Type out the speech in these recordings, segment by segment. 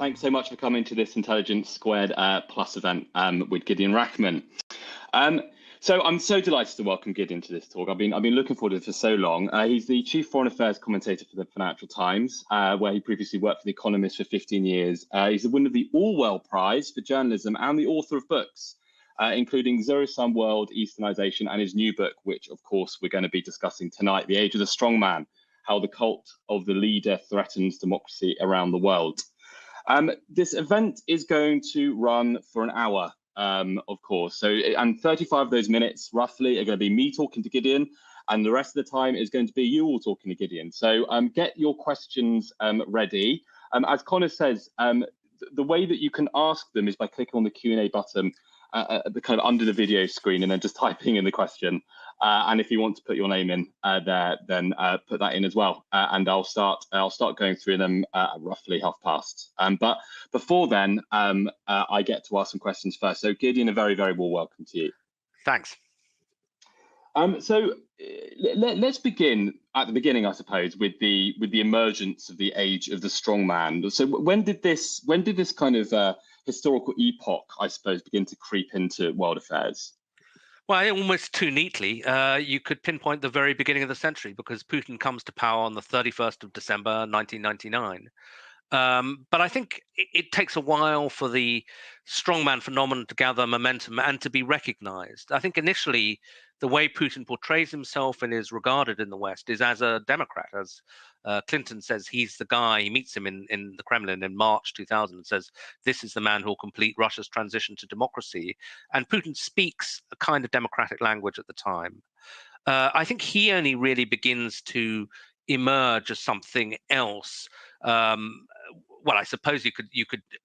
Thanks so much for coming to this Intelligence Squared Plus event with Gideon Rachman. So I'm so delighted to welcome Gideon to this talk. I've been looking forward to it for so long. He's the Chief Foreign Affairs Commentator for the Financial Times, where he previously worked for The Economist for 15 years. He's the winner of the Orwell Prize for Journalism and the author of books, including Zero-Sum World, Easternization, and his new book, which of course we're going to be discussing tonight, The Age of the Strongman, How the Cult of the Leader Threatens Democracy Around the World. This event is going to run for an hour, of course. So, and 35 of those minutes roughly are going to be me talking to Gideon, and the rest of the time is going to be you all talking to Gideon. So get your questions ready. As Connor says, the way that you can ask them is by clicking on the Q&A button the kind of under the video screen and then just typing in the question. And if you want to put your name in there, then put that in as well. And I'll start going through them roughly past. But before then, I get to ask some questions first. So Gideon, a very, very warm welcome to you. Thanks. So let's begin at the beginning, I suppose, with the emergence of the Age of the Strongman. So when did this kind of historical epoch, I suppose, begin to creep into world affairs? Well, almost too neatly, you could pinpoint the very beginning of the century, because Putin comes to power on the 31st of December, 1999. But I think it takes a while for the strongman phenomenon to gather momentum and to be recognized. I think initially, the way Putin portrays himself and is regarded in the West is as a Democrat. As Clinton says, he's the guy. He meets him in the Kremlin in March 2000 and says, this is the man who will complete Russia's transition to democracy. And Putin speaks a kind of democratic language at the time. I think he only really begins to emerge as something else. Well, I suppose you could,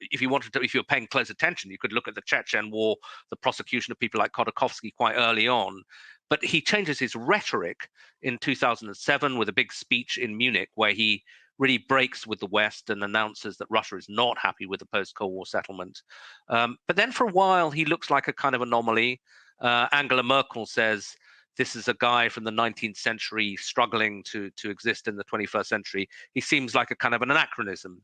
if you wanted to, if you were paying close attention, you could look at the Chechen War, the prosecution of people like Khodorkovsky quite early on. But he changes his rhetoric in 2007 with a big speech in Munich, where he really breaks with the West and announces that Russia is not happy with the post-Cold War settlement. But then for a while, he looks like a kind of anomaly. Angela Merkel says, this is a guy from the 19th century struggling to exist in the 21st century. He seems like a kind of an anachronism.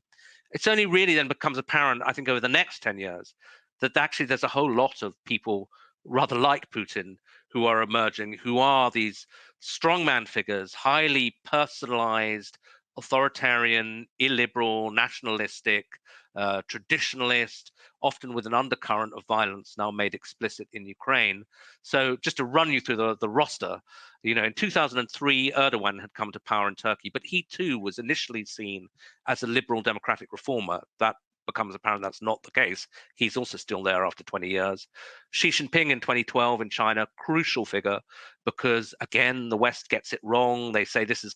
It's only really then becomes apparent, I think, over the next 10 years, that actually there's a whole lot of people rather like Putin who are emerging, who are these strongman figures, highly personalized, authoritarian, illiberal, nationalistic, traditionalist, often with an undercurrent of violence now made explicit in Ukraine. So just to run you through the roster, in 2003, Erdogan had come to power in Turkey, but he too was initially seen as a liberal democratic reformer. That becomes apparent that's not the case. He's also still there after 20 years. Xi Jinping in 2012 in China, crucial figure, because again, the West gets it wrong. They say this is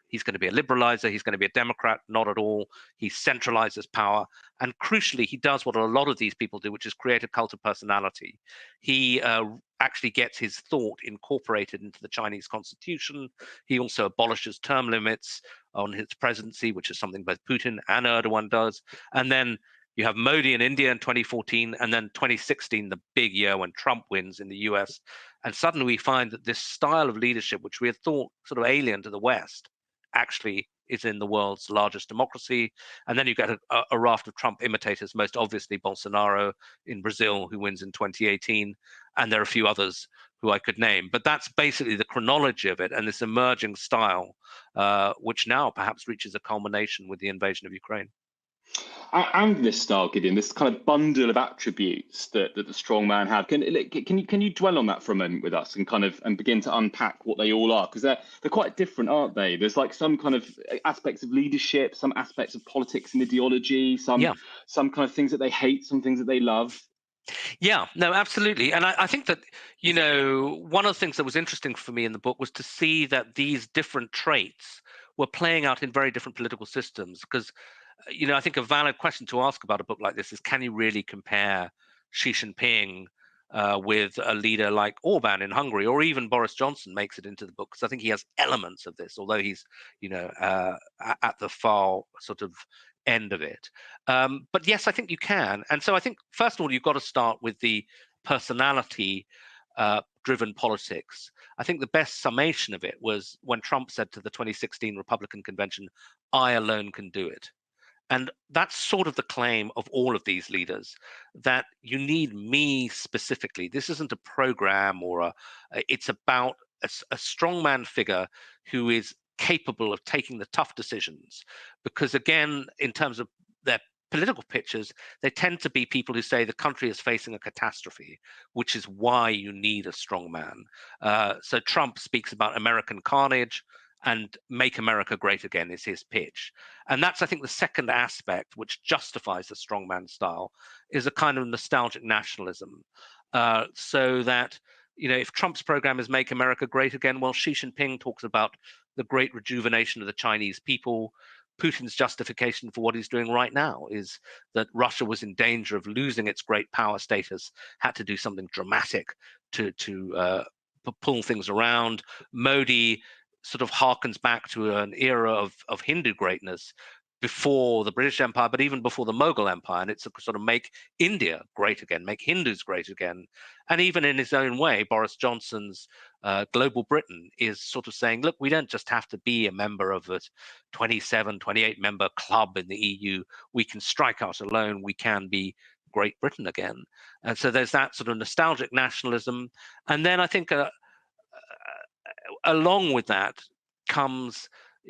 he's going to be a liberalizer, he's going to be a Democrat, not at all. He centralizes power. And crucially, he does what a lot of these people do, which is create a cult of personality. He actually gets his thought incorporated into the Chinese constitution. He also abolishes term limits on his presidency, which is something both Putin and Erdogan does. And then you have Modi in India in 2014, and then 2016, the big year when Trump wins in the US. And suddenly we find that this style of leadership, which we had thought sort of alien to the West, actually is in the world's largest democracy. And then you get a raft of Trump imitators, most obviously Bolsonaro in Brazil, who wins in 2018. And there are a few others who I could name. But that's basically the chronology of it, and this emerging style, which now perhaps reaches a culmination with the invasion of Ukraine. And this style, Gideon, this kind of bundle of attributes that the strongman have. Can you dwell on that for a moment with us and begin to unpack what they all are? Because they're quite different, aren't they? There's like some kind of aspects of leadership, some aspects of politics and ideology, some kind of things that they hate, some things that they love. Yeah, no, absolutely. And I think that, one of the things that was interesting for me in the book was to see that these different traits were playing out in very different political systems. Because, I think a valid question to ask about a book like this is, can you really compare Xi Jinping with a leader like Orban in Hungary, or even Boris Johnson makes it into the book? Because I think he has elements of this, although he's, at the far sort of end of it. But yes, I think you can. And so I think, first of all, you've got to start with the personality driven politics. I think the best summation of it was when Trump said to the 2016 Republican convention, I alone can do it. And that's sort of the claim of all of these leaders, that you need me specifically. This isn't a program it's about a strongman figure who is capable of taking the tough decisions. Because again, in terms of their political pictures, they tend to be people who say the country is facing a catastrophe, which is why you need a strong man. So Trump speaks about American carnage, and make America great again is his pitch. And that's, I think, the second aspect which justifies the strongman style, is a kind of nostalgic nationalism. So that, if Trump's program is make America great again, well, Xi Jinping talks about the great rejuvenation of the Chinese people. Putin's justification for what he's doing right now is that Russia was in danger of losing its great power status, had to do something dramatic to pull things around. Modi sort of harkens back to an era of Hindu greatness before the British Empire, but even before the Mughal Empire. And it's a sort of make India great again, make Hindus great again. And even in his own way, Boris Johnson's Global Britain is sort of saying, look, we don't just have to be a member of a 27, 28 member club in the EU. We can strike out alone. We can be Great Britain again. And so there's that sort of nostalgic nationalism. And then I think along with that comes,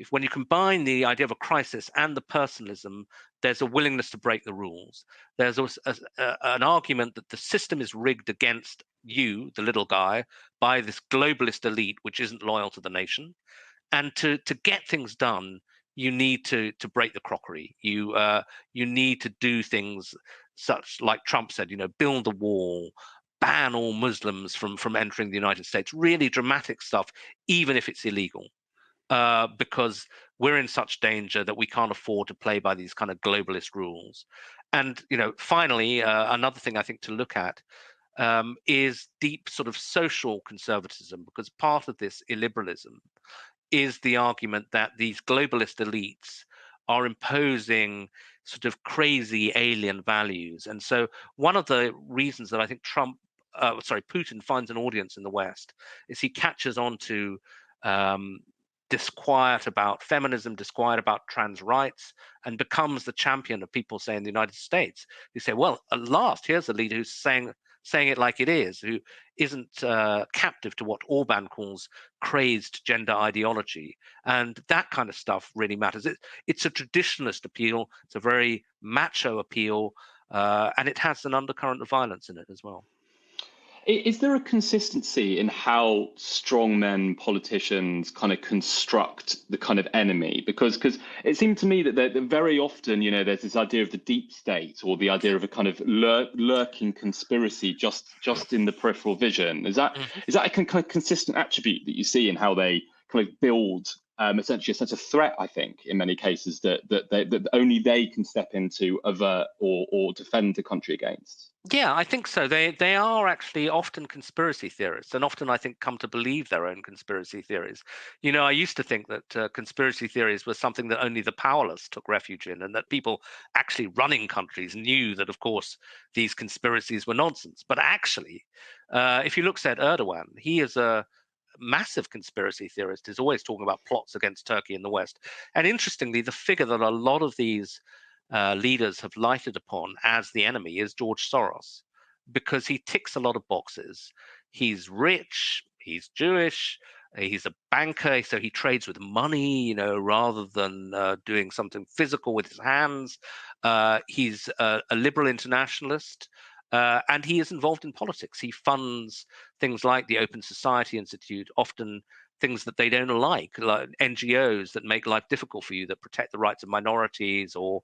when you combine the idea of a crisis and the personalism, there's a willingness to break the rules. There's an argument that the system is rigged against you, the little guy, by this globalist elite which isn't loyal to the nation. And to get things done, you need to break the crockery. You need to do things such, like Trump said, build a wall, ban all Muslims from entering the United States. Really dramatic stuff, even if it's illegal, because we're in such danger that we can't afford to play by these kind of globalist rules. And finally, another thing I think to look at is deep sort of social conservatism, because part of this illiberalism is the argument that these globalist elites are imposing sort of crazy alien values. And so one of the reasons that I think Putin finds an audience in the West is he catches on to disquiet about feminism, disquiet about trans rights, and becomes the champion of people, say, in the United States, who say, well, at last, here's a leader who's saying it like it is, who isn't captive to what Orban calls crazed gender ideology. And that kind of stuff really matters. It's a traditionalist appeal. It's a very macho appeal. And it has an undercurrent of violence in it as well. Is there a consistency in how strongmen politicians kind of construct the kind of enemy? Because it seemed to me that very often, there's this idea of the deep state, or the idea of a kind of lurking conspiracy just in the peripheral vision. Is that a kind of consistent attribute that you see in how they kind of build essentially a sense of threat? I think in many cases that only they can step into, avert, or defend the country against. Yeah, I think so. They are actually often conspiracy theorists, and often I think come to believe their own conspiracy theories. I used to think that conspiracy theories were something that only the powerless took refuge in, and that people actually running countries knew that, of course, these conspiracies were nonsense. But actually, if you look at Erdogan, he is a massive conspiracy theorist. He's always talking about plots against Turkey in the West. And interestingly, the figure that a lot of these leaders have lighted upon as the enemy is George Soros, because he ticks a lot of boxes. He's rich, he's Jewish, he's a banker, so he trades with money, rather than doing something physical with his hands. He's a liberal internationalist. And he is involved in politics. He funds things like the Open Society Institute, often things that they don't like NGOs that make life difficult for you, that protect the rights of minorities or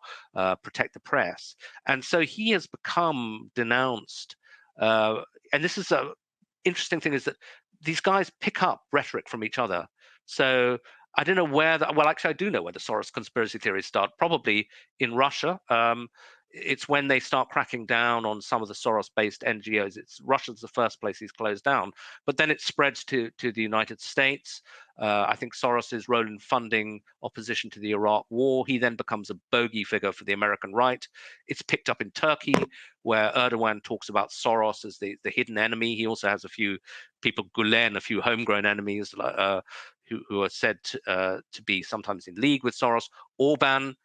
protect the press. And so he has become denounced. And this is an interesting thing, is that these guys pick up rhetoric from each other. So I don't know where well, actually, I do know where the Soros conspiracy theories start, probably in Russia. It's when they start cracking down on some of the Soros-based NGOs. Russia's the first place he's closed down, but then it spreads to the United States. I think Soros's role in funding opposition to the Iraq War, he then becomes a bogey figure for the American right. It's picked up in Turkey, where Erdogan talks about Soros as the hidden enemy. He also has a few people, Gulen, a few homegrown enemies who are said to be sometimes in league with Soros. Orban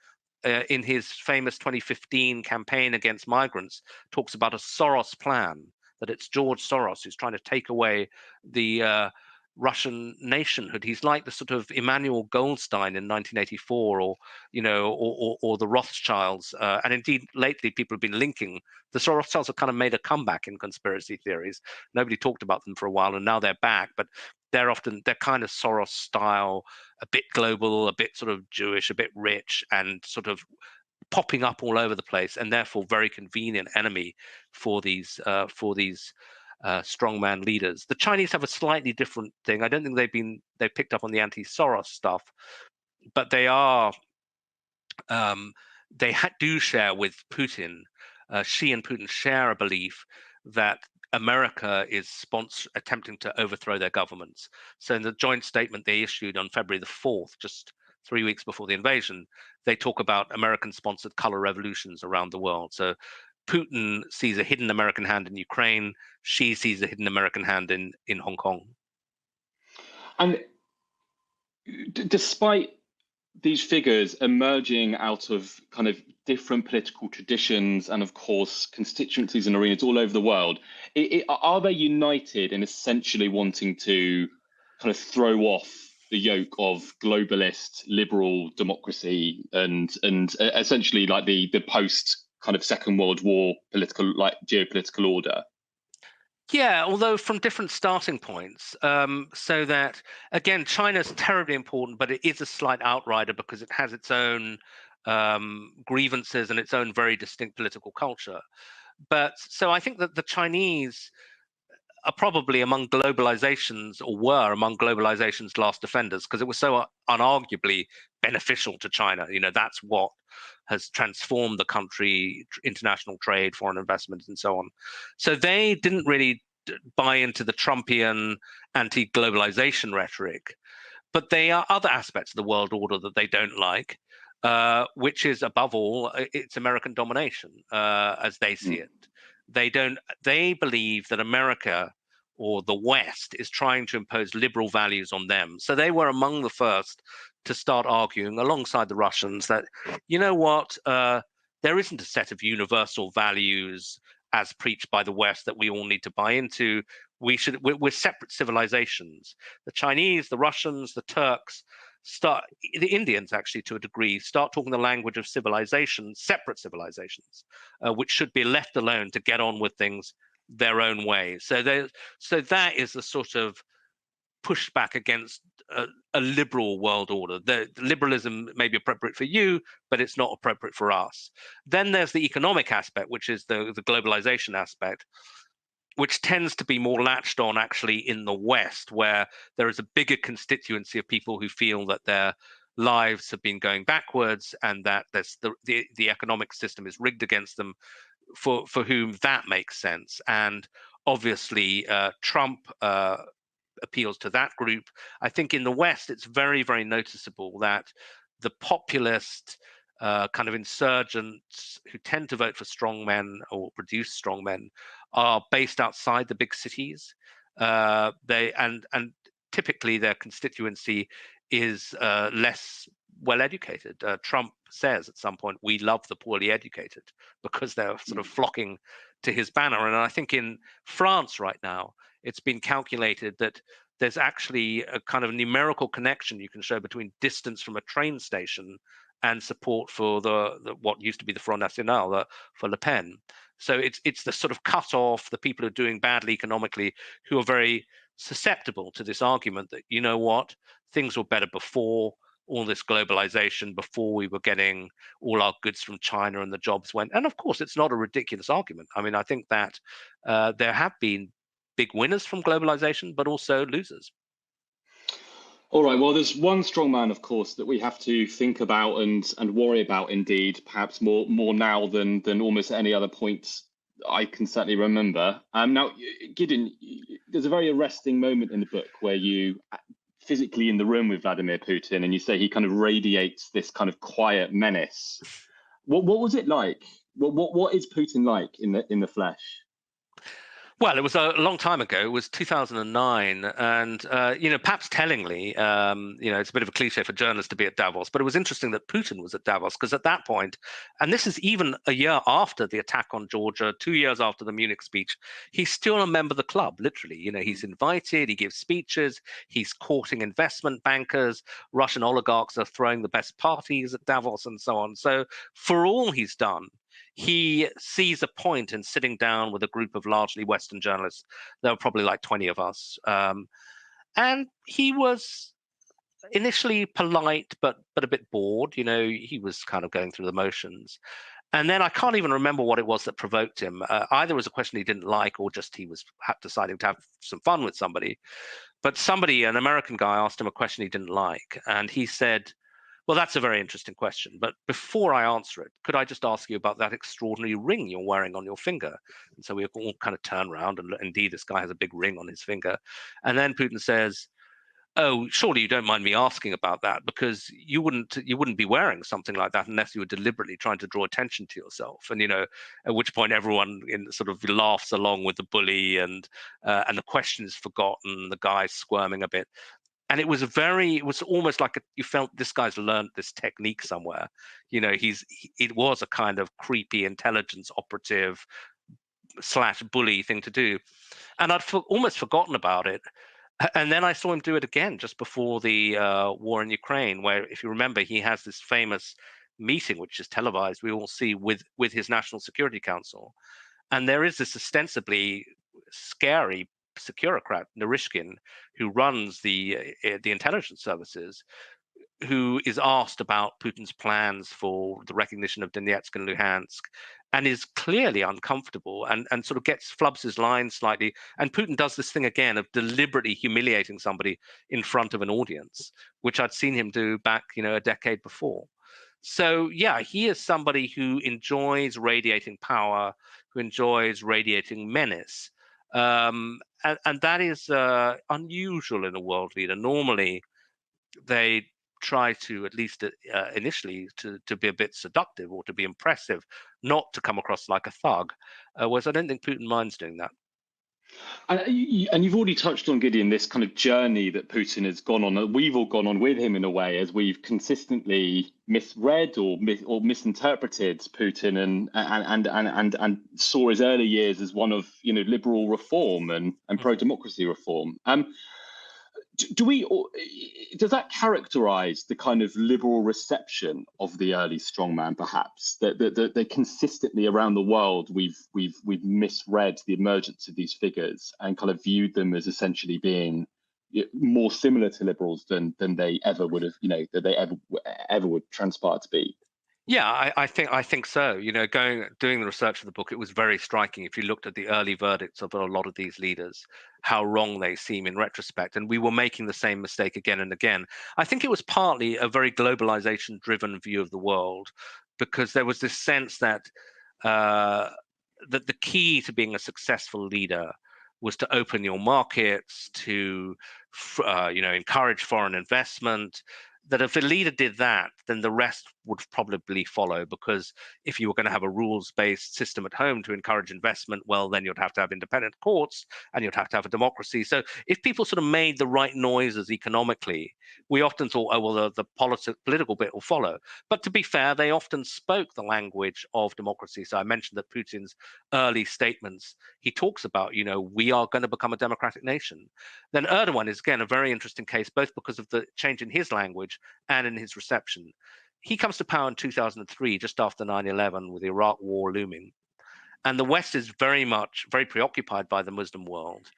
in his famous 2015 campaign against migrants, talks about a Soros plan, that it's George Soros who's trying to take away the Russian nationhood. He's like the sort of Emmanuel Goldstein in 1984, or or the Rothschilds. And indeed, lately people have been linking the Rothschilds have kind of made a comeback in conspiracy theories. Nobody talked about them for a while, and now they're back. But they're kind of Soros style, a bit global, a bit sort of Jewish, a bit rich, and sort of popping up all over the place, and therefore very convenient enemy for these strongman leaders. The Chinese have a slightly different thing. I don't think they've picked up on the anti-Soros stuff, but they are do share with Putin. Xi and Putin share a belief that America is attempting to overthrow their governments. So in the joint statement they issued on February the 4th, just 3 weeks before the invasion, they talk about American-sponsored color revolutions around the world. So Putin sees a hidden American hand in Ukraine. Xi sees a hidden American hand in Hong Kong. And despite these figures emerging out of kind of different political traditions and, of course, constituencies and arenas all over the world, are they united in essentially wanting to kind of throw off the yoke of globalist liberal democracy and essentially like the post kind of Second World War geopolitical order? Yeah, although from different starting points, so that, again, China's terribly important, but it is a slight outrider because it has its own grievances and its own very distinct political culture. But so I think that the Chinese are probably among globalization's, or were among globalization's last defenders, because it was so unarguably beneficial to China. That's what has transformed the country, international trade, foreign investment, and so on. So they didn't really buy into the Trumpian anti-globalization rhetoric, but there are other aspects of the world order that they don't like, which is, above all, it's American domination, as they see it. They believe that America, or the West, is trying to impose liberal values on them. So they were among the first to start arguing alongside the Russians that, there isn't a set of universal values as preached by the West that we all need to buy into. We're separate civilizations. The Chinese, the Russians, the Turks, the Indians, actually, to a degree, start talking the language of civilization, separate civilizations, which should be left alone to get on with things their own way. So that is the sort of pushback against a liberal world order. The liberalism may be appropriate for you, but it's not appropriate for us. Then there's the economic aspect, which is the globalization aspect, which tends to be more latched on actually in the West, where there is a bigger constituency of people who feel that their lives have been going backwards and that there's the economic system is rigged against them, for whom that makes sense. And obviously Trump appeals to that group. I think in the West, it's very, very noticeable that the populist kind of insurgents who tend to vote for strongmen or produce strongmen are based outside the big cities. And typically their constituency is less well educated. Trump says at some point, "We love the poorly educated," because they're sort of flocking to his banner. And I think in France right now, it's been calculated that there's actually a kind of numerical connection you can show between distance from a train station and support for the what used to be the Front National, for Le Pen. So it's the sort of cut off, the people who are doing badly economically, who are very susceptible to this argument that, things were better before all this globalization, before we were getting all our goods from China and the jobs went. And of course, it's not a ridiculous argument. I mean, I think that there have been big winners from globalization, but also losers. All right, well, there's one strongman, of course, that we have to think about and worry about, indeed, perhaps more now than almost any other point I can certainly remember. Now, Gideon, there's a very arresting moment in the book where you physically in the room with Vladimir Putin, and you say he kind of radiates this kind of quiet menace. What was it like? What is Putin like in the flesh? Well, it was a long time ago. It was 2009, and perhaps tellingly, it's a bit of a cliche for journalists to be at Davos, but it was interesting that Putin was at Davos because at that point, and this is even a year after the attack on Georgia, 2 years after the Munich speech, he's still a member of the club. Literally, he's invited, he gives speeches, he's courting investment bankers, Russian oligarchs are throwing the best parties at Davos, and so on. So, for all he's done, he sees a point in sitting down with a group of largely Western journalists. There were probably like 20 of us. And he was initially polite, but a bit bored. He was kind of going through the motions. And then I can't even remember what it was that provoked him. Either it was a question he didn't like, or just he was deciding to have some fun with somebody. But an American guy, asked him a question he didn't like. And he said, well, that's a very interesting question. But before I answer it, could I just ask you about that extraordinary ring you're wearing on your finger? And so we all kind of turn around, and indeed, this guy has a big ring on his finger. And then Putin says, "Oh, surely you don't mind me asking about that, because you wouldn't be wearing something like that unless you were deliberately trying to draw attention to yourself." And at which point everyone sort of laughs along with the bully, and the question is forgotten. The guy's squirming a bit. And it was almost like you felt this guy's learned this technique somewhere. It was a kind of creepy intelligence operative / bully thing to do. And I'd almost forgotten about it. And then I saw him do it again just before the war in Ukraine, where, if you remember, he has this famous meeting, which is televised, we all see, with his National Security Council. And there is this ostensibly scary securocrat, Narishkin, who runs the intelligence services, who is asked about Putin's plans for the recognition of Donetsk and Luhansk, and is clearly uncomfortable, and sort of flubs his lines slightly. And Putin does this thing again of deliberately humiliating somebody in front of an audience, which I'd seen him do back, a decade before. So, yeah, he is somebody who enjoys radiating power, who enjoys radiating menace. And that is unusual in a world leader. Normally, they try to, at least initially, to be a bit seductive or to be impressive, not to come across like a thug. Whereas I don't think Putin minds doing that. And you've already touched on, Gideon, this kind of journey that Putin has gone on, that we've all gone on with him in a way, as we've consistently misread or misinterpreted Putin, and saw his early years as one of liberal reform and pro-democracy reform. Does that characterize the kind of liberal reception of the early strongman, perhaps, that they consistently around the world we've misread the emergence of these figures and kind of viewed them as essentially being more similar to liberals than they ever would have, that they ever would transpire to be? Yeah, I think so. Doing the research for the book, it was very striking. If you looked at the early verdicts of a lot of these leaders, how wrong they seem in retrospect, and we were making the same mistake again and again. I think it was partly a very globalization-driven view of the world, because there was this sense that that the key to being a successful leader was to open your markets, to encourage foreign investment. That if a leader did that, then the rest would probably follow, because if you were going to have a rules-based system at home to encourage investment, well, then you'd have to have independent courts and you'd have to have a democracy. So if people sort of made the right noises economically, we often thought, oh, well, the political bit will follow. But to be fair, they often spoke the language of democracy. So I mentioned that Putin's early statements, he talks about, we are going to become a democratic nation. Then Erdogan is, again, a very interesting case, both because of the change in his language and in his reception. He comes to power in 2003, just after 9/11, with the Iraq war looming. And the West is very preoccupied by the Muslim world,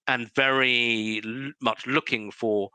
and very much looking for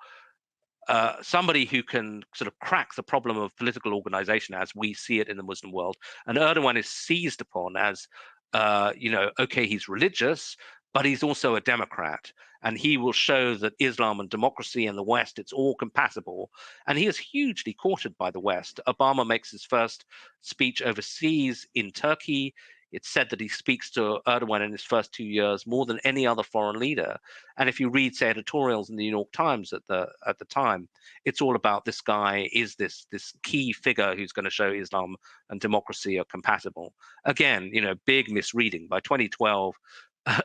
somebody who can sort of crack the problem of political organization as we see it in the Muslim world. And Erdogan is seized upon as, okay, he's religious, but he's also a democrat, and he will show that Islam and democracy and the West, it's all compatible. And he is hugely courted by the West. Obama makes his first speech overseas in Turkey. It's said that he speaks to Erdogan in his first 2 years more than any other foreign leader. And if you read, say, editorials in the New York Times at the time, it's all about this guy is this key figure who's going to show Islam and democracy are compatible. Again, big misreading. By 2012,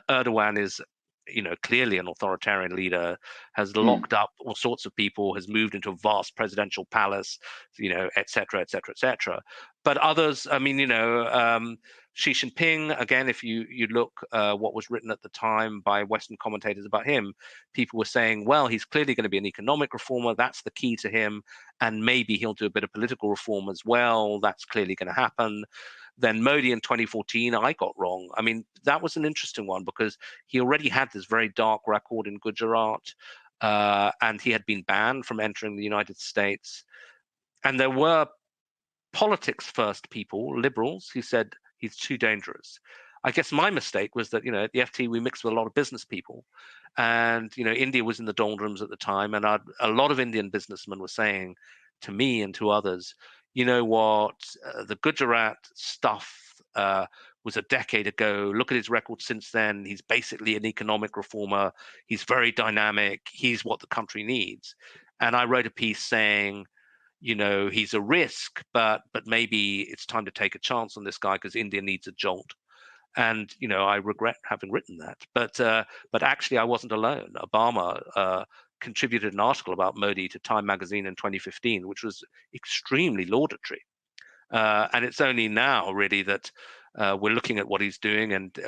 Erdogan is, clearly an authoritarian leader, has locked up all sorts of people, has moved into a vast presidential palace, et cetera, et cetera, et cetera. But others, Xi Jinping, again, if you look what was written at the time by Western commentators about him, people were saying, well, he's clearly going to be an economic reformer. That's the key to him. And maybe he'll do a bit of political reform as well. That's clearly going to happen. Then Modi in 2014, I got wrong. I mean, that was an interesting one because he already had this very dark record in Gujarat, and he had been banned from entering the United States. And there were politics first people, liberals, who said he's too dangerous. I guess my mistake was that, at the FT, we mixed with a lot of business people. And, India was in the doldrums at the time. And a lot of Indian businessmen were saying to me and to others, you know what, the Gujarat stuff was a decade ago. Look at his record since then. He's basically an economic reformer. He's very dynamic. He's what the country needs. And I wrote a piece saying, he's a risk, but maybe it's time to take a chance on this guy because India needs a jolt. And I regret having written that, but actually I wasn't alone. Obama contributed an article about Modi to Time magazine in 2015, which was extremely laudatory. And it's only now really that we're looking at what he's doing, and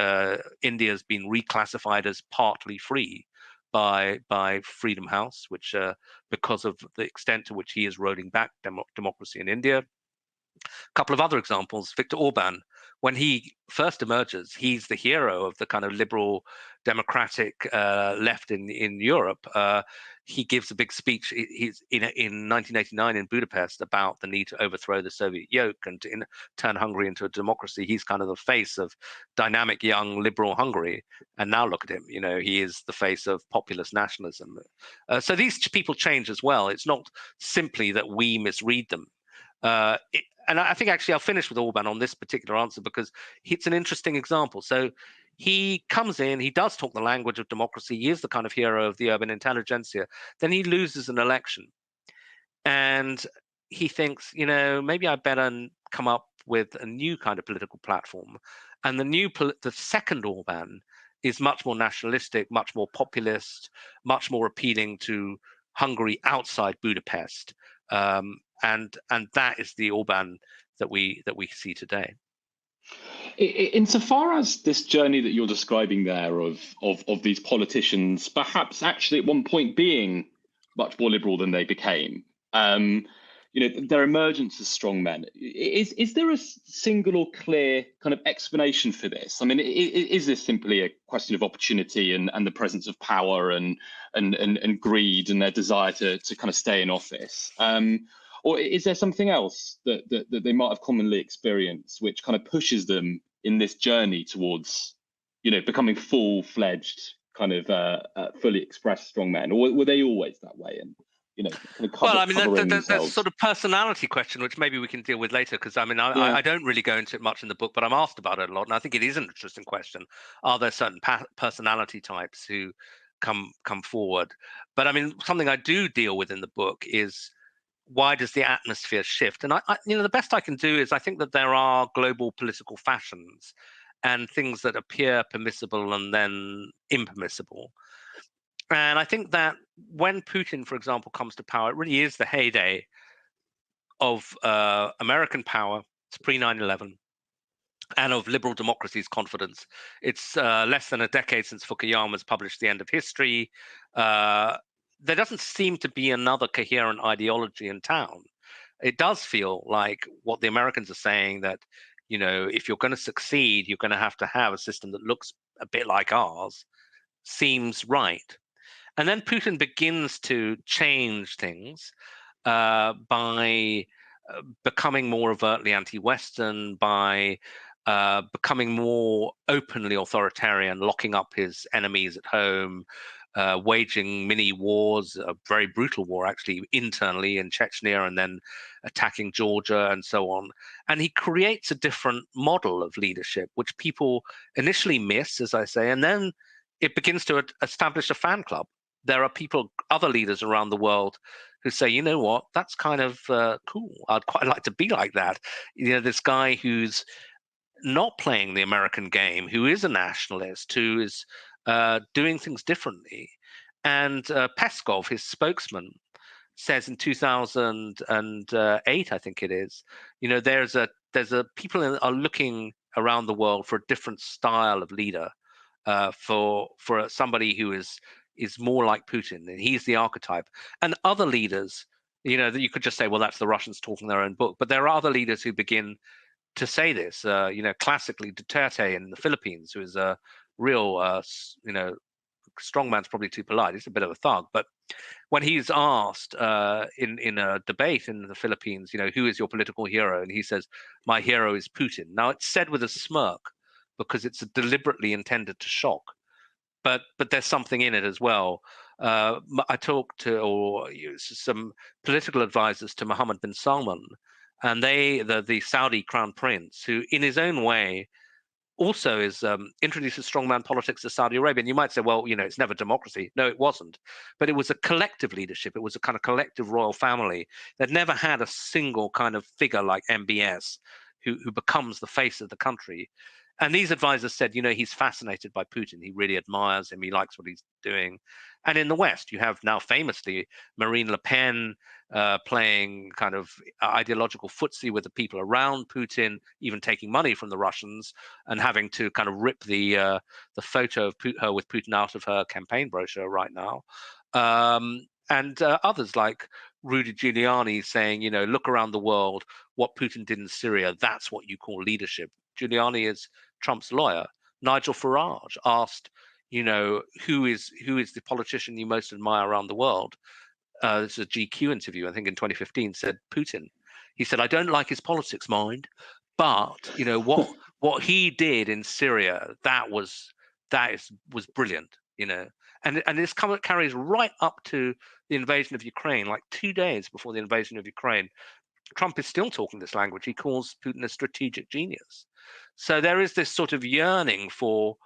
India's been reclassified as partly free by Freedom House, which because of the extent to which he is rolling back democracy in India. A couple of other examples, Viktor Orban, when he first emerges, he's the hero of the kind of liberal democratic left in Europe. He gives a big speech he's in 1989 in Budapest about the need to overthrow the Soviet yoke and to turn Hungary into a democracy. He's kind of the face of dynamic young liberal Hungary. And now look at him, he is the face of populist nationalism. So these people change as well. It's not simply that we misread them. And I think actually I'll finish with Orban on this particular answer because it's an interesting example. So he comes in, he does talk the language of democracy. He is the kind of hero of the urban intelligentsia. Then he loses an election. And he thinks, maybe I better come up with a new kind of political platform. And the second Orban is much more nationalistic, much more populist, much more appealing to Hungary outside Budapest. And that is the Orban that we see today. Insofar as this journey that you're describing there of these politicians, perhaps actually at one point being much more liberal than they became, their emergence as strongmen, is there a single or clear kind of explanation for this? I mean, is this simply a question of opportunity and the presence of power and greed and their desire to kind of stay in office? Or is there something else that they might have commonly experienced which kind of pushes them in this journey towards, becoming full-fledged kind of fully expressed strongmen? Or were they always that way? And kind of there's sort of personality question, which maybe we can deal with later, because I don't really go into it much in the book, but I'm asked about it a lot, and I think it is an interesting question. Are there certain personality types who come forward? But something I do deal with in the book is, why does the atmosphere shift? And I the best I can do is I think that there are global political fashions and things that appear permissible and then impermissible. And I think that when Putin, for example, comes to power, it really is the heyday of American power. It's pre 9/11. And of liberal democracy's confidence. It's less than a decade since Fukuyama's published The End of History. There doesn't seem to be another coherent ideology in town. It does feel like what the Americans are saying, that, if you're going to succeed, you're going to have a system that looks a bit like ours, seems right. And then Putin begins to change things by becoming more overtly anti-Western, by becoming more openly authoritarian, locking up his enemies at home, waging mini wars, a very brutal war actually internally in Chechnya, and then attacking Georgia and so on. And he creates a different model of leadership, which people initially miss, as I say, and then it begins to establish a fan club. There are other leaders around the world who say, you know what, that's kind of cool. I'd quite like to be like that. This guy who's not playing the American game, who is a nationalist, who is doing things differently. And Peskov, his spokesman, says in 2008, I think it is, there's a people are looking around the world for a different style of leader, for somebody who is more like Putin, and he's the archetype. And other leaders, that you could just say, well, that's the Russians talking their own book. But there are other leaders who begin to say this. Classically, Duterte in the Philippines, who is a real, strongman's probably too polite. He's a bit of a thug, but when he's asked in a debate in the Philippines, who is your political hero, and he says, my hero is Putin. Now, it's said with a smirk because it's deliberately intended to shock, but there's something in it as well. I talked to some political advisors to Mohammed bin Salman, and the Saudi crown prince, who in his own way also is introduces strongman politics to Saudi Arabia. And you might say, well, it's never democracy. No, it wasn't. But it was a collective leadership. It was a kind of collective royal family that never had a single kind of figure like MBS who becomes the face of the country. And these advisors said, he's fascinated by Putin. He really admires him. He likes what he's doing. And in the West, you have now famously Marine Le Pen playing kind of ideological footsie with the people around Putin, even taking money from the Russians and having to kind of rip the photo of her with Putin out of her campaign brochure right now. And others like Rudy Giuliani saying, look around the world, what Putin did in Syria, that's what you call leadership. Giuliani is Trump's lawyer. Nigel Farage asked, who is the politician you most admire around the world? This is a GQ interview, I think in 2015, said Putin. He said, I don't like his politics, mind, but what he did in Syria, that was brilliant, and this carries right up to the invasion of Ukraine, like 2 days before the invasion of Ukraine. Trump is still talking this language. He calls Putin a strategic genius. So there is this sort of yearning for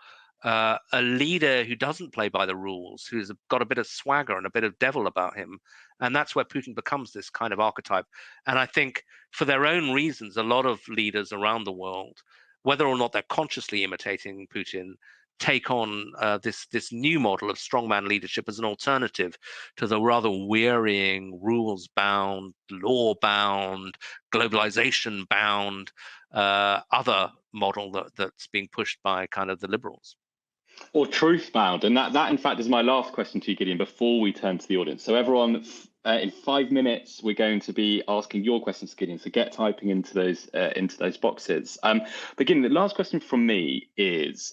a leader who doesn't play by the rules, who's got a bit of swagger and a bit of devil about him. And that's where Putin becomes this kind of archetype. And I think for their own reasons, a lot of leaders around the world, whether or not they're consciously imitating Putin, take on this new model of strongman leadership as an alternative to the rather wearying, rules-bound, law-bound, globalization-bound other model that's being pushed by kind of the liberals. Or truth-bound. And that, in fact, is my last question to you, Gideon, before we turn to the audience. So everyone, in 5 minutes, we're going to be asking your questions, Gideon. So get typing into those boxes. But Gideon, the last question from me is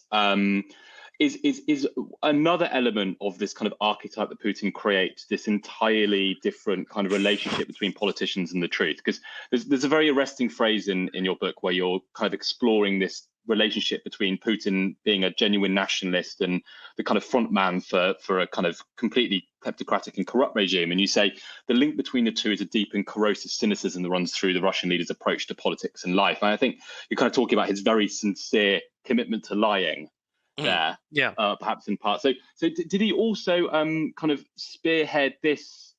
another element of this kind of archetype that Putin creates, this entirely different kind of relationship between politicians and the truth. Because there's a very arresting phrase in your book where you're kind of exploring this relationship between Putin being a genuine nationalist and the kind of front man for a kind of completely kleptocratic and corrupt regime. And you say the link between the two is a deep and corrosive cynicism that runs through the Russian leader's approach to politics and life. And I think you're kind of talking about his very sincere commitment to lying there, perhaps in part. So did he also kind of spearhead this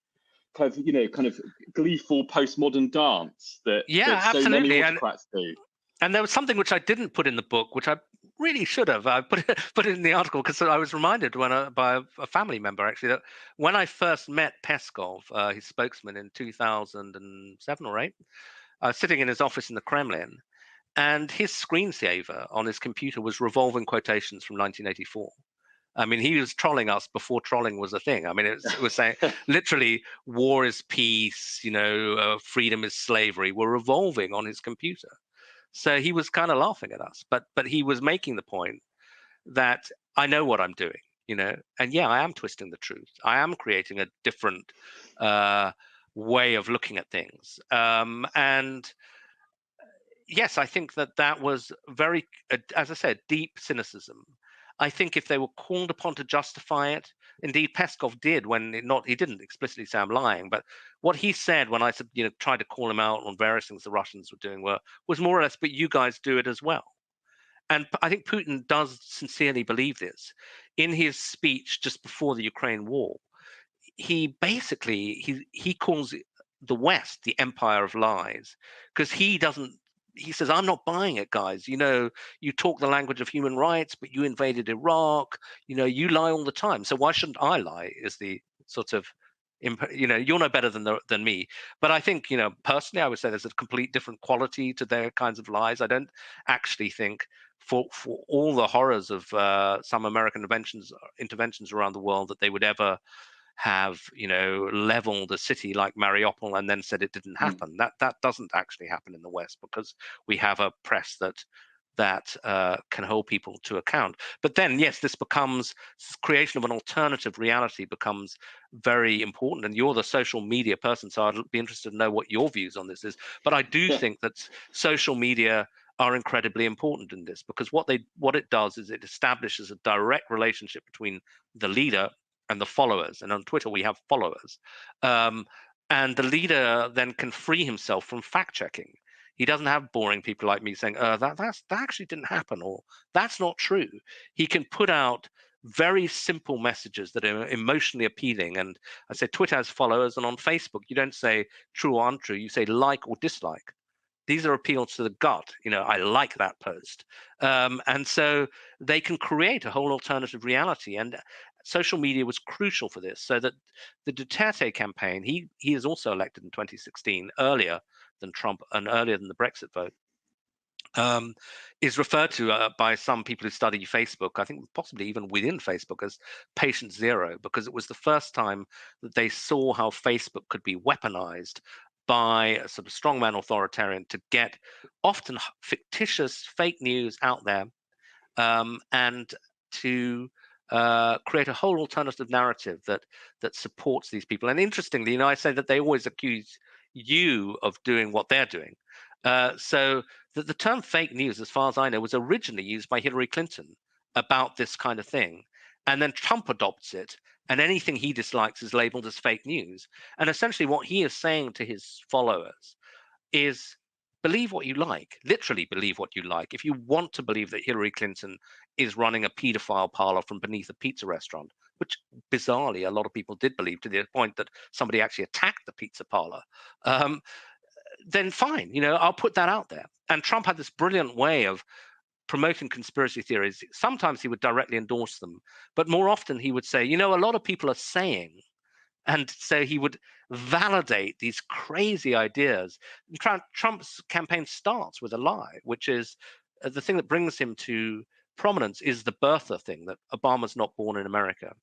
kind of gleeful postmodern dance that so many autocrats do? And there was something which I didn't put in the book, which I really should have. I put it in the article because I was reminded by a family member, actually, that when I first met Peskov, his spokesman, in 2007 or 8, I was sitting in his office in the Kremlin, and his screensaver on his computer was revolving quotations from 1984. I mean, he was trolling us before trolling was a thing. I mean, it was saying literally, war is peace, freedom is slavery, were revolving on his computer. So he was kind of laughing at us, but he was making the point that I know what I'm doing, and yeah, I am twisting the truth. I am creating a different way of looking at things. And yes, I think that was very, as I said, deep cynicism. I think if they were called upon to justify it, indeed Peskov did he didn't explicitly say I'm lying, but what he said when I said, tried to call him out on various things the Russians were doing was more or less, but you guys do it as well. And I think Putin does sincerely believe this. In his speech just before the Ukraine war, he basically he calls the West the empire of lies, because he doesn't he says, I'm not buying it, guys. You talk the language of human rights, but you invaded Iraq. You lie all the time. So why shouldn't I lie? Is the sort of, you're no better than me. But I think, personally, I would say there's a complete different quality to their kinds of lies. I don't actually think for all the horrors of some American interventions around the world that they would ever have leveled a city like Mariupol and then said it didn't happen. That doesn't actually happen in the West, because we have a press that can hold people to account. But then, yes, this creation of an alternative reality becomes very important. And you're the social media person, so I'd be interested to know what your views on this is. But I do think that social media are incredibly important in this, because what it does is it establishes a direct relationship between the leader and the followers. And on Twitter, we have followers. And the leader then can free himself from fact checking. He doesn't have boring people like me saying, that actually didn't happen, or that's not true. He can put out very simple messages that are emotionally appealing. And I say Twitter has followers, and on Facebook, you don't say true or untrue, you say like or dislike. These are appeals to the gut. I like that post. And so they can create a whole alternative reality. And social media was crucial for this, so that the Duterte campaign, he is also elected in 2016, earlier than Trump and earlier than the Brexit vote, is referred to by some people who study Facebook, I think possibly even within Facebook, as patient zero, because it was the first time that they saw how Facebook could be weaponized by a sort of strongman authoritarian to get often fictitious fake news out there, and to create a whole alternative narrative that supports these people. And interestingly, I say that they always accuse you of doing what they're doing. So the term fake news, as far as I know, was originally used by Hillary Clinton about this kind of thing. And then Trump adopts it, and anything he dislikes is labeled as fake news. And essentially what he is saying to his followers is, believe what you like, literally believe what you like. If you want to believe that Hillary Clinton is running a pedophile parlor from beneath a pizza restaurant, which bizarrely a lot of people did believe, to the point that somebody actually attacked the pizza parlor, then fine, I'll put that out there. And Trump had this brilliant way of promoting conspiracy theories. Sometimes he would directly endorse them, but more often he would say, a lot of people are saying, and so he would validate these crazy ideas. Trump's campaign starts with a lie, which is the thing that brings him to prominence is the birther thing, that Obama's not born in America.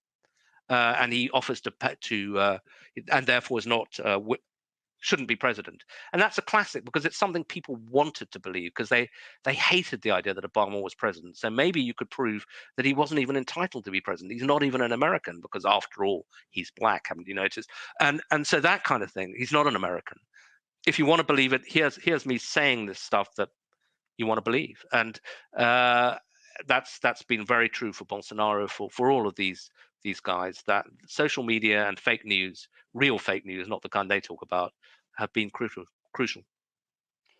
And he offers and therefore is not shouldn't be president. And that's a classic, because it's something people wanted to believe, because they hated the idea that Obama was president. So maybe you could prove that he wasn't even entitled to be president. He's not even an American, because after all, he's black, haven't you noticed? And so that kind of thing. He's not an American. If you want to believe it, here's me saying this stuff that you want to believe. And that's been very true for Bolsonaro, for all of these guys, that social media and fake news, real fake news, not the kind they talk about, have been crucial.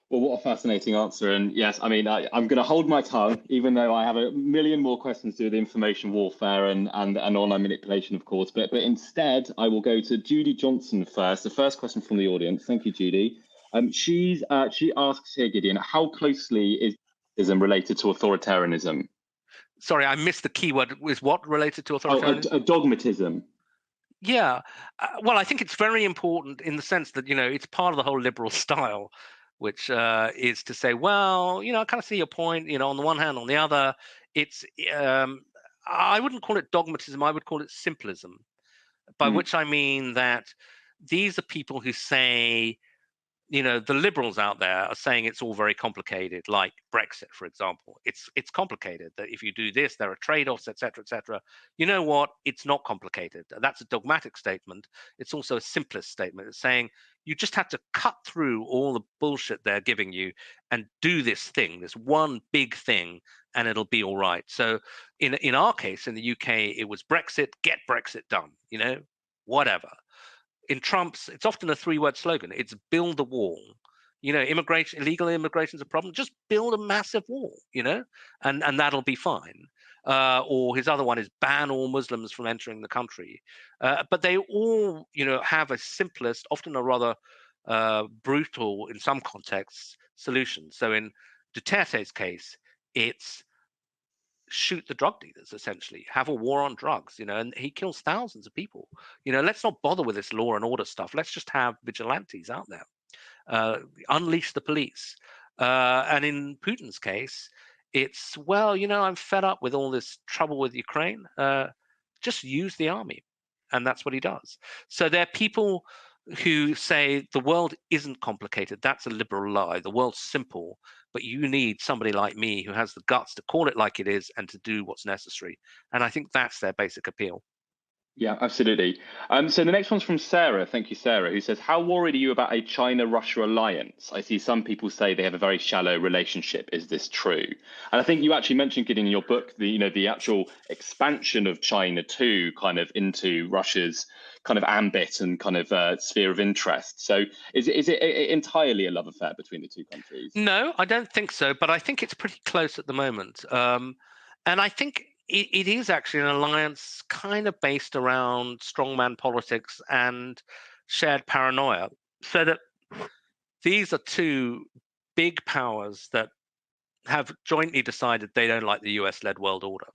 Well, what a fascinating answer. And yes, I mean, I'm going to hold my tongue, even though I have a million more questions to do with information warfare and online manipulation, of course. But instead, I will go to Judy Johnson first. The first question from the audience. Thank you, Judy. She asks here, Gideon, how closely is ism related to authoritarianism? Sorry, I missed the keyword. Is what related to authoritarianism? Dogmatism. Yeah. Well, I think it's very important in the sense that, it's part of the whole liberal style, which is to say, well, I kind of see your point, on the one hand, on the other, it's, I wouldn't call it dogmatism, I would call it simplism, by which I mean that these are people who say, the liberals out there are saying it's all very complicated, like Brexit, for example. It's complicated, that if you do this, there are trade-offs, etc., etc. You know what? It's not complicated. That's a dogmatic statement. It's also a simplist statement. It's saying you just have to cut through all the bullshit they're giving you and do this thing, this one big thing, and it'll be all right. So in our case, in the UK, it was Brexit, get Brexit done, whatever. In Trump's, it's often a three-word slogan. It's build a wall. Illegal immigration is a problem. Just build a massive wall, and that'll be fine. Or his other one is ban all Muslims from entering the country. But they all, have a simplest, often a rather brutal, in some contexts, solutions. So in Duterte's case, it's shoot the drug dealers, essentially, have a war on drugs, and he kills thousands of people. Let's not bother with this law and order stuff. Let's just have vigilantes out there, unleash the police. And in Putin's case, it's, well, I'm fed up with all this trouble with Ukraine. Just use the army. And that's what he does. So there are people who say the world isn't complicated. That's a liberal lie. The world's simple, but you need somebody like me who has the guts to call it like it is and to do what's necessary. And I think that's their basic appeal. Yeah, absolutely. So the next one's from Sarah. Thank you, Sarah, who says, how worried are you about a China-Russia alliance? I see some people say they have a very shallow relationship. Is this true? And I think you actually mentioned, Gideon, in your book, the actual expansion of China too, kind of into Russia's kind of ambit and kind of sphere of interest. So is it entirely a love affair between the two countries? No, I don't think so, but I think it's pretty close at the moment. And I think it is actually an alliance kind of based around strongman politics and shared paranoia. So that these are two big powers that have jointly decided they don't like the US-led world order.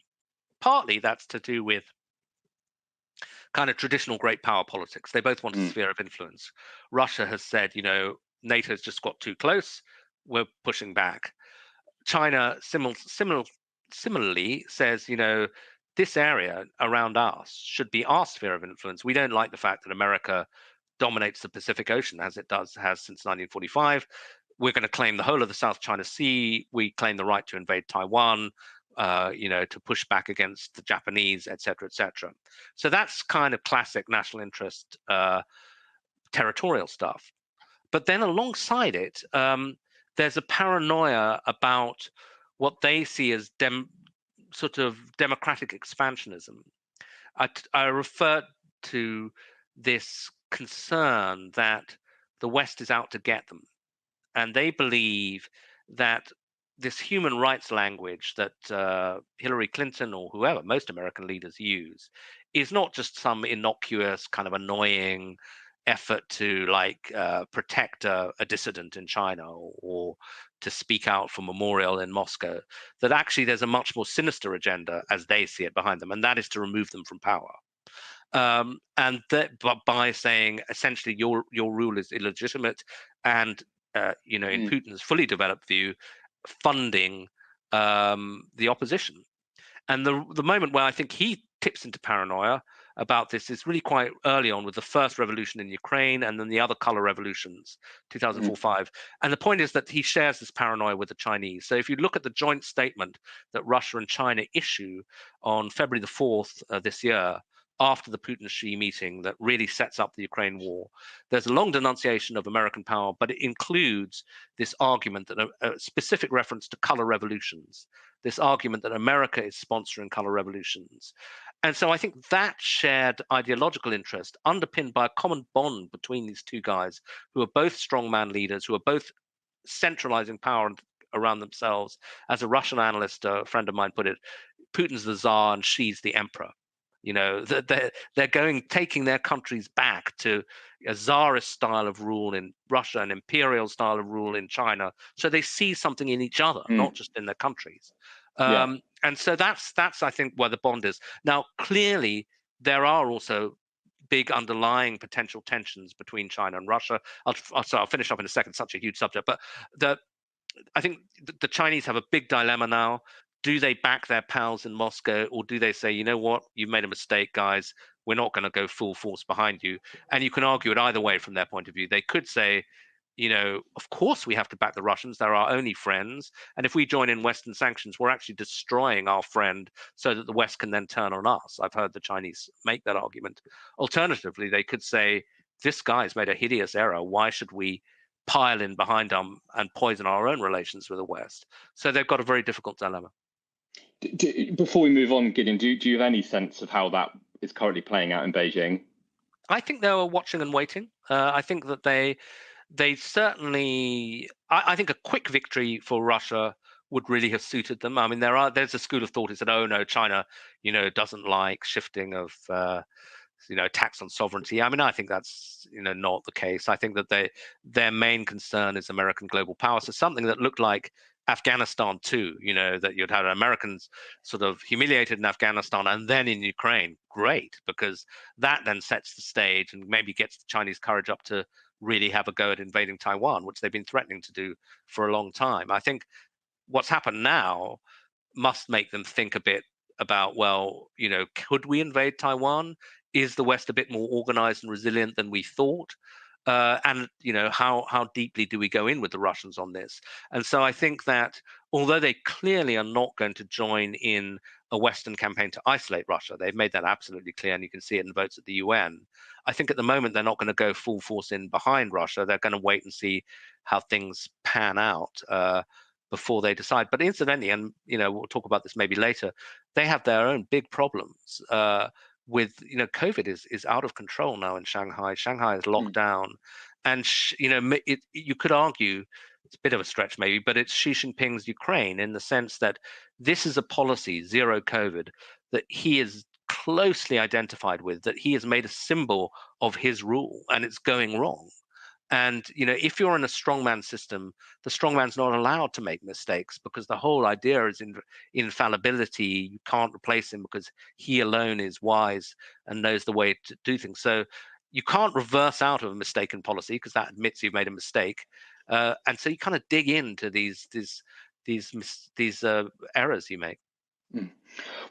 Partly that's to do with kind of traditional great power politics. They both want a sphere of influence. Russia has said, NATO's just got too close. We're pushing back. China similarly says, this area around us should be our sphere of influence. We don't like the fact that America dominates the Pacific Ocean as it has since 1945. We're going to claim the whole of the South China Sea. We claim the right to invade Taiwan, to push back against the Japanese, et cetera, et cetera. So that's kind of classic national interest territorial stuff. But then alongside it, there's a paranoia about what they see as sort of democratic expansionism. I refer to this concern that the West is out to get them. And they believe that this human rights language that Hillary Clinton or whoever, most American leaders use, is not just some innocuous kind of annoying effort to protect a dissident in China or to speak out for memorial in Moscow, that actually there's a much more sinister agenda as they see it behind them, and that is to remove them from power. And that, but by saying essentially your rule is illegitimate, and in Putin's fully developed view, funding the opposition. And the moment where I think he tips into paranoia about this is really quite early on with the first revolution in Ukraine and then the other color revolutions, 2004-5. And the point is that he shares this paranoia with the Chinese. So if you look at the joint statement that Russia and China issue on February the 4th this year, after the Putin-Xi meeting that really sets up the Ukraine war, there's a long denunciation of American power, but it includes this argument that a specific reference to color revolutions, this argument that America is sponsoring color revolutions. And so I think that shared ideological interest, underpinned by a common bond between these two guys, who are both strongman leaders, who are both centralizing power around themselves. As a Russian analyst, a friend of mine put it, Putin's the Tsar and Xi's the emperor. They're taking their countries back to a czarist style of rule in Russia, an imperial style of rule in China. So they see something in each other, not just in their countries. And so that's I think where the bond is. Now, clearly, there are also big underlying potential tensions between China and Russia. I'll finish up in a second. Such a huge subject, but I think the Chinese have a big dilemma now. Do they back their pals in Moscow, or do they say, you know what, you've made a mistake, guys, we're not going to go full force behind you? And you can argue it either way from their point of view. They could say, of course we have to back the Russians. They're our only friends. And if we join in Western sanctions, we're actually destroying our friend so that the West can then turn on us. I've heard the Chinese make that argument. Alternatively, they could say, this guy's made a hideous error. Why should we pile in behind them and poison our own relations with the West? So they've got a very difficult dilemma. Before we move on, Gideon, do you have any sense of how that is currently playing out in Beijing? I think they were watching and waiting. I think that they certainly. I think a quick victory for Russia would really have suited them. I mean, there's a school of thought that said, oh no, China, doesn't like shifting of attacks on sovereignty. I mean, I think that's not the case. I think that their main concern is American global power. So something that looked like Afghanistan too, that you'd have Americans sort of humiliated in Afghanistan and then in Ukraine. Great, because that then sets the stage and maybe gets the Chinese courage up to really have a go at invading Taiwan, which they've been threatening to do for a long time. I think what's happened now must make them think a bit about, well, could we invade Taiwan? Is the West a bit more organized and resilient than we thought? And how deeply do we go in with the Russians on this? And so I think that although they clearly are not going to join in a Western campaign to isolate Russia, they've made that absolutely clear, and you can see it in votes at the UN. I think at the moment they're not going to go full force in behind Russia. They're going to wait and see how things pan out before they decide. But incidentally, and we'll talk about this maybe later, they have their own big problems. With COVID is out of control now in Shanghai. Shanghai is locked down, and you could argue it's a bit of a stretch maybe, but it's Xi Jinping's Ukraine in the sense that this is a policy, zero COVID, that he is closely identified with, that he has made a symbol of his rule, and it's going wrong. And if you're in a strongman system, the strongman's not allowed to make mistakes, because the whole idea is infallibility. You can't replace him because he alone is wise and knows the way to do things. So you can't reverse out of a mistaken policy, because that admits you've made a mistake. And so you kind of dig into these errors you make.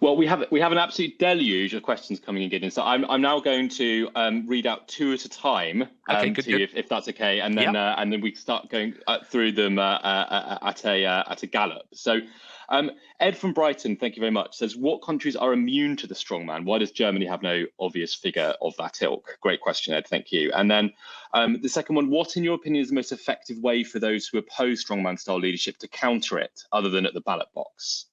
Well, we have an absolute deluge of questions coming in, Gideon. So I'm now going to read out two at a time good. If that's okay, and then we start going through them at a gallop. So Ed from Brighton, thank you very much, says, what countries are immune to the strongman? Why does Germany have no obvious figure of that ilk? Great question, Ed. Thank you. And then the second one, what in your opinion is the most effective way for those who oppose strongman style leadership to counter it, other than at the ballot box?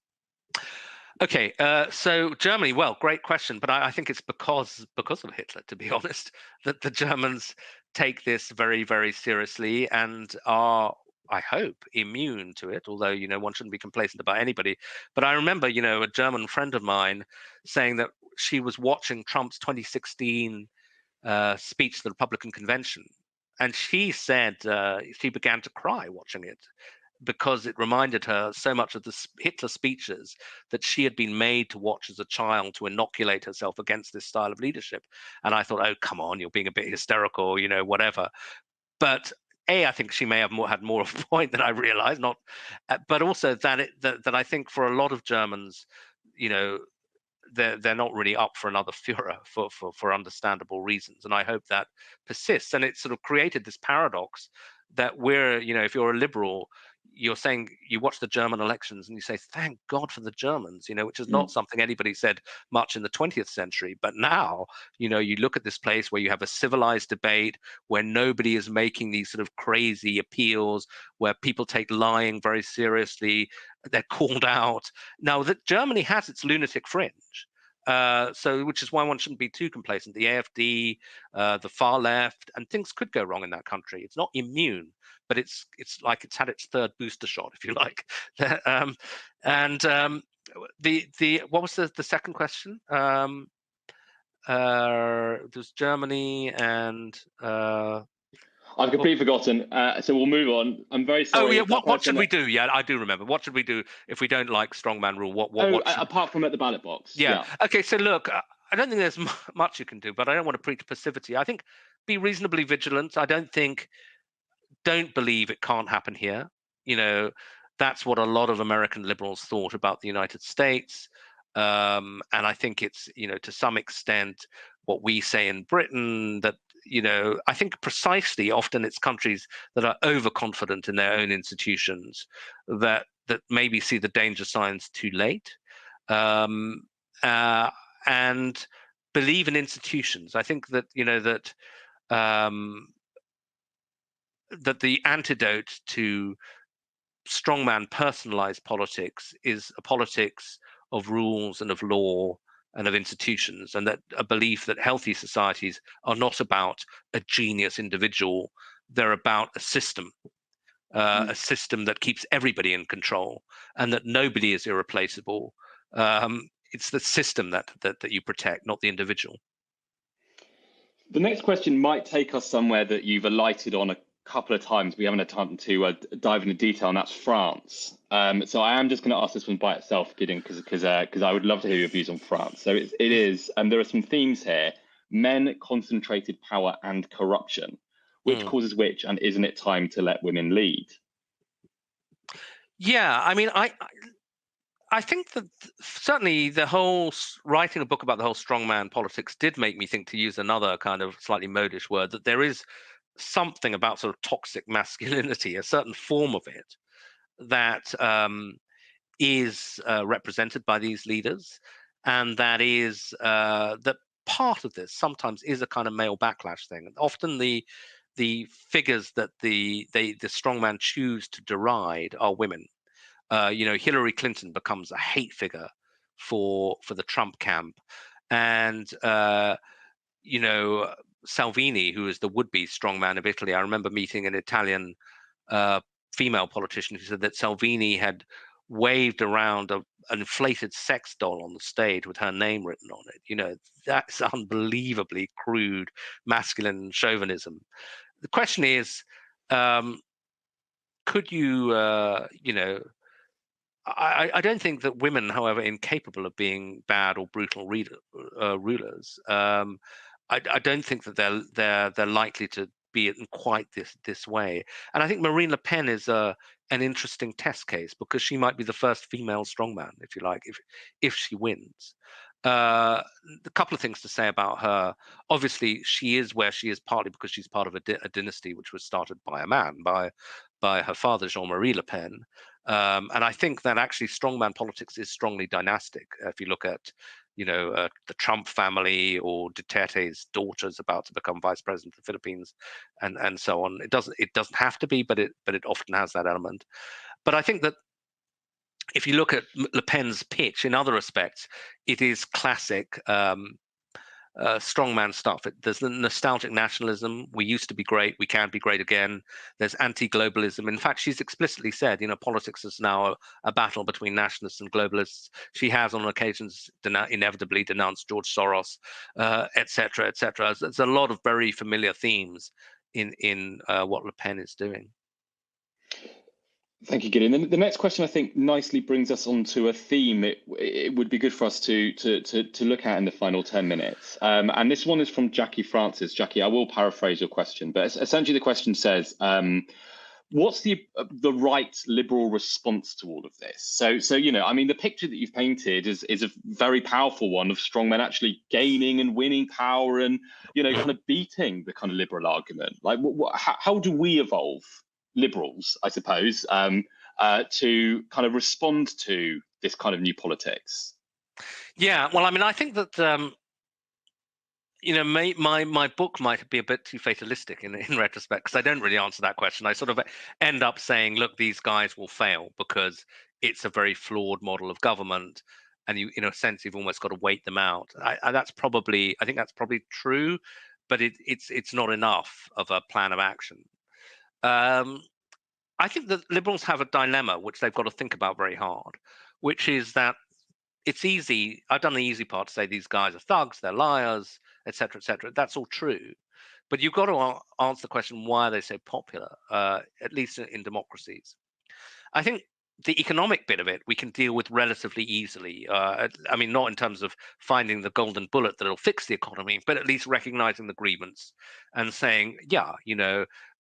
Okay, so Germany, well, great question, but I think it's because of Hitler, to be honest, that the Germans take this very, very seriously and are, I hope, immune to it, although, one shouldn't be complacent about anybody. But I remember, a German friend of mine saying that she was watching Trump's 2016 speech to the Republican convention, and she said she began to cry watching it, because it reminded her so much of the Hitler speeches that she had been made to watch as a child to inoculate herself against this style of leadership. And I thought, oh, come on, you're being a bit hysterical, whatever. But I think she may have had more of a point than I realized, but also that I think for a lot of Germans, they're not really up for another Führer for understandable reasons. And I hope that persists. And it sort of created this paradox that if you're a liberal, you're saying, you watch the German elections and you say, thank God for the Germans, which is not something anybody said much in the 20th century. But now, you look at this place where you have a civilized debate, where nobody is making these sort of crazy appeals, where people take lying very seriously. They're called out. Now, that Germany has its lunatic fringe. Which is why one shouldn't be too complacent. The AfD, the far left, and things could go wrong in that country. It's not immune, but it's like it's had its third booster shot, if you like. What was the second question? There's Germany and. I've completely forgotten, so we'll move on. I'm very sorry. Oh yeah, what should we do? Yeah, I do remember. What should we do if we don't like strongman rule? Apart from at the ballot box? Yeah. Okay, so look, I don't think there's much you can do, but I don't want to preach passivity. I think be reasonably vigilant. Don't believe it can't happen here. That's what a lot of American liberals thought about the United States. And I think it's, to some extent, what we say in Britain, that I think precisely often it's countries that are overconfident in their own institutions that maybe see the danger signs too late, and believe in institutions. I think that that the antidote to strongman personalized politics is a politics of rules and of law and of institutions, and that a belief that healthy societies are not about a genius individual, they're about a system that keeps everybody in control, and that nobody is irreplaceable. It's the system that you protect, not the individual. The next question might take us somewhere that you've alighted on a couple of times. We haven't had time to dive into detail, and that's France. So I am just going to ask this one by itself, Gideon, because I would love to hear your views on France. So it is, and there are some themes here: men, concentrated power, and corruption. Which causes which, and isn't it time to let women lead? Yeah, I mean, I think that certainly the whole writing a book about the whole strongman politics did make me think, to use another kind of slightly modish word, that there is something about sort of toxic masculinity, a certain form of it that is represented by these leaders, and that is that part of this sometimes is a kind of male backlash thing. Often the figures that the strongman choose to deride are women. Hillary Clinton becomes a hate figure for the Trump camp, and Salvini, who is the would-be strongman of Italy. I remember meeting an Italian female politician who said that Salvini had waved around an inflated sex doll on the stage with her name written on it. That's unbelievably crude masculine chauvinism. The question is, could you, I don't think that women, however incapable of being bad or brutal rulers, I don't think that they're likely to be in quite this way. And I think Marine Le Pen is an interesting test case, because she might be the first female strongman, if you like, if she wins. A couple of things to say about her. Obviously, she is where she is partly because she's part of a dynasty which was started by a man, by her father, Jean-Marie Le Pen. And I think that actually strongman politics is strongly dynastic. If you look at, the Trump family, or Duterte's daughter's about to become vice president of the Philippines, and so on. It doesn't have to be, but it often has that element. But I think that if you look at Le Pen's pitch in other respects, it is classic strongman stuff. There's the nostalgic nationalism. We used to be great. We can't be great again. There's anti-globalism. In fact, she's explicitly said, politics is now a battle between nationalists and globalists. She has, on occasions, inevitably denounced George Soros, et cetera, et cetera. There's a lot of very familiar themes in what Le Pen is doing. Thank you, Gideon. The next question, I think, nicely brings us onto a theme it would be good for us to look at in the final 10 minutes. And this one is from Jackie Francis. Jackie, I will paraphrase your question, but essentially the question says, what's the right liberal response to all of this? So the picture that you've painted is a very powerful one of strongmen actually gaining and winning power and, kind of beating the kind of liberal argument. Like, how do we evolve, liberals, I suppose, to kind of respond to this kind of new politics? Yeah, well, I think that my book might be a bit too fatalistic in retrospect, because I don't really answer that question. I sort of end up saying, look, these guys will fail because it's a very flawed model of government, and you, in a sense, you've almost got to wait them out. I think that's probably true, but it's not enough of a plan of action. I think that liberals have a dilemma which they've got to think about very hard, which is that it's easy. I've done the easy part to say these guys are thugs, they're liars, etc., etc. That's all true, but you've got to answer the question: why are they so popular? At least in democracies, I think the economic bit of it we can deal with relatively easily. Not in terms of finding the golden bullet that'll fix the economy, but at least recognizing the grievance and saying, yeah,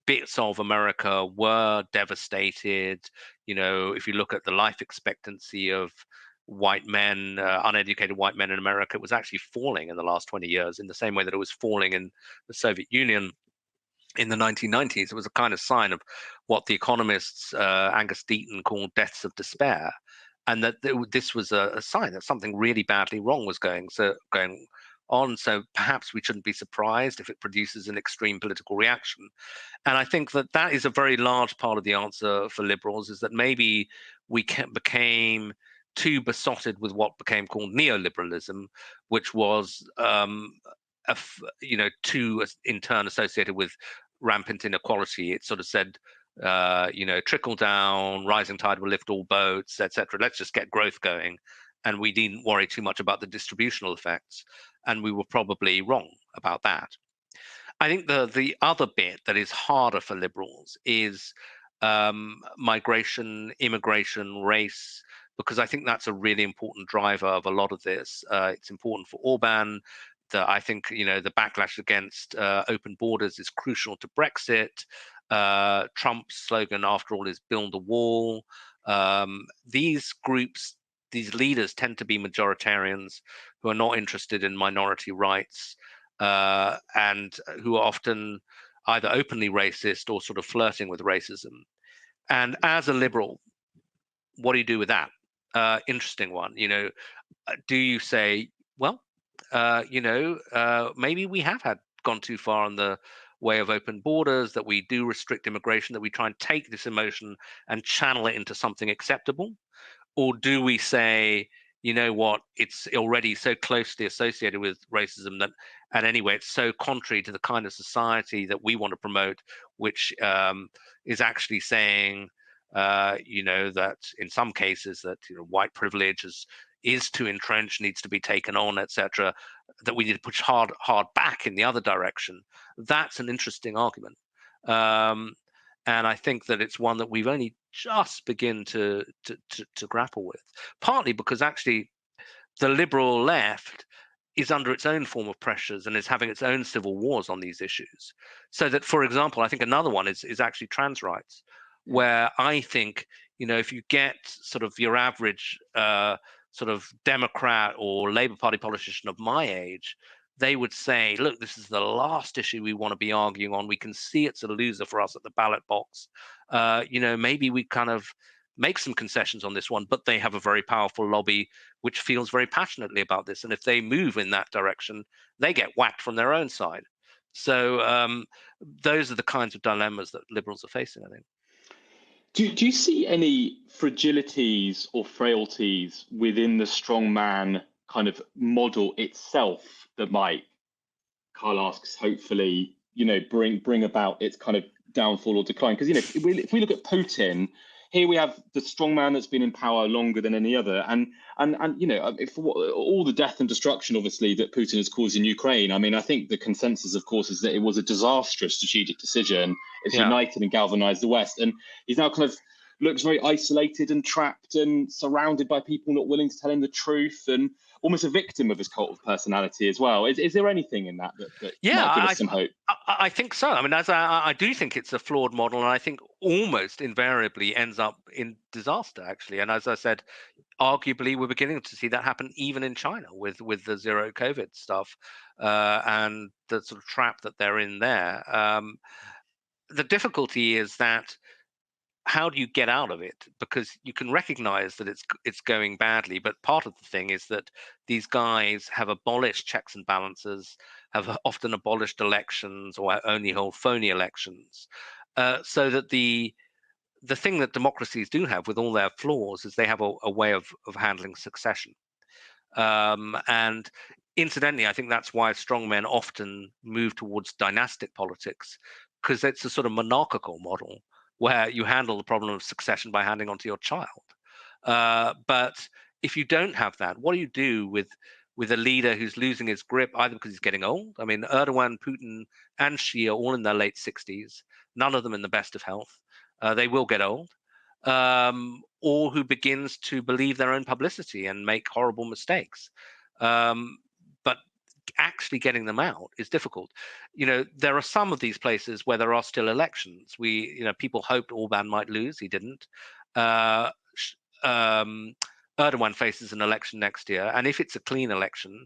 bits of America were devastated. If you look at the life expectancy of white men, uneducated white men in America, it was actually falling in the last 20 years in the same way that it was falling in the Soviet Union in the 1990s. It was a kind of sign of what the economists Angus Deaton called deaths of despair, and that this was a sign that something really badly wrong was going on. So perhaps we shouldn't be surprised if it produces an extreme political reaction. And I think that is a very large part of the answer for liberals, is that maybe we became too besotted with what became called neoliberalism, which was too in turn associated with rampant inequality. It sort of said, trickle down, rising tide will lift all boats, etc. Let's just get growth going. And we didn't worry too much about the distributional effects. And we were probably wrong about that. I think the other bit that is harder for liberals is migration, immigration, race, because I think that's a really important driver of a lot of this. It's important for Orban. I think the backlash against open borders is crucial to Brexit. Trump's slogan, after all, is "build a wall." These groups, these leaders, tend to be majoritarians who are not interested in minority rights, and who are often either openly racist or sort of flirting with racism. And as a liberal, what do you do with that? Interesting one. Do you say, well, maybe we have gone too far on the way of open borders, that we do restrict immigration, that we try and take this emotion and channel it into something acceptable? Or do we say, you know what, it's already so closely associated with racism that, and anyway, it's so contrary to the kind of society that we want to promote, which is actually saying, that in some cases that white privilege is too entrenched, needs to be taken on, etc., that we need to push hard back in the other direction. That's an interesting argument. And I think that it's one that we've only just begin to grapple with, partly because actually the liberal left is under its own form of pressures and is having its own civil wars on these issues. So that, for example, I think another one is actually trans rights, where I think, if you get sort of your average sort of Democrat or Labour Party politician of my age, they would say, look, this is the last issue we want to be arguing on. We can see it's a loser for us at the ballot box. Maybe we kind of make some concessions on this one, but they have a very powerful lobby which feels very passionately about this. And if they move in that direction, they get whacked from their own side. So those are the kinds of dilemmas that liberals are facing, I think. Do you see any fragilities or frailties within the strongman kind of model itself that might, Carl asks, hopefully, bring about its kind of downfall or decline? Because, if we look at Putin, here we have the strongman that's been in power longer than any other, and if all the death and destruction, obviously, that Putin has caused in Ukraine. I mean, I think the consensus, of course, is that it was a disastrous strategic decision. It's united and galvanized the West, and he's now kind of looks very isolated and trapped and surrounded by people not willing to tell him the truth, and almost a victim of his cult of personality as well. Is there anything in that might give us some hope? I think so. I mean, I do think it's a flawed model, and I think almost invariably ends up in disaster, actually. And as I said, arguably we're beginning to see that happen even in China with the zero COVID stuff, and the sort of trap that they're in there. The difficulty is that, how do you get out of it? Because you can recognize that it's going badly, but part of the thing is that these guys have abolished checks and balances, have often abolished elections, or only hold phony elections, so that the thing that democracies do have, with all their flaws, is they have a way of handling succession. And incidentally, I think that's why strongmen often move towards dynastic politics, because it's a sort of monarchical model where you handle the problem of succession by handing on to your child. But if you don't have that, what do you do with a leader who's losing his grip, either because he's getting old? I mean, Erdogan, Putin, and Xi are all in their late 60s, none of them in the best of health. They will get old. Or who begins to believe their own publicity and make horrible mistakes. But actually getting them out is difficult. There are some of these places where there are still elections. People hoped Orban might lose. He didn't. Erdogan faces an election next year, and if it's a clean election,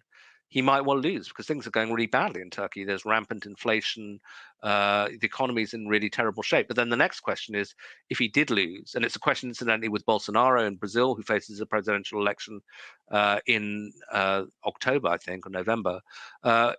he might well lose, because things are going really badly in Turkey. There's rampant inflation. The economy is in really terrible shape. But then the next question is, if he did lose, and it's a question, incidentally, with Bolsonaro in Brazil, who faces a presidential election in October, I think, or November.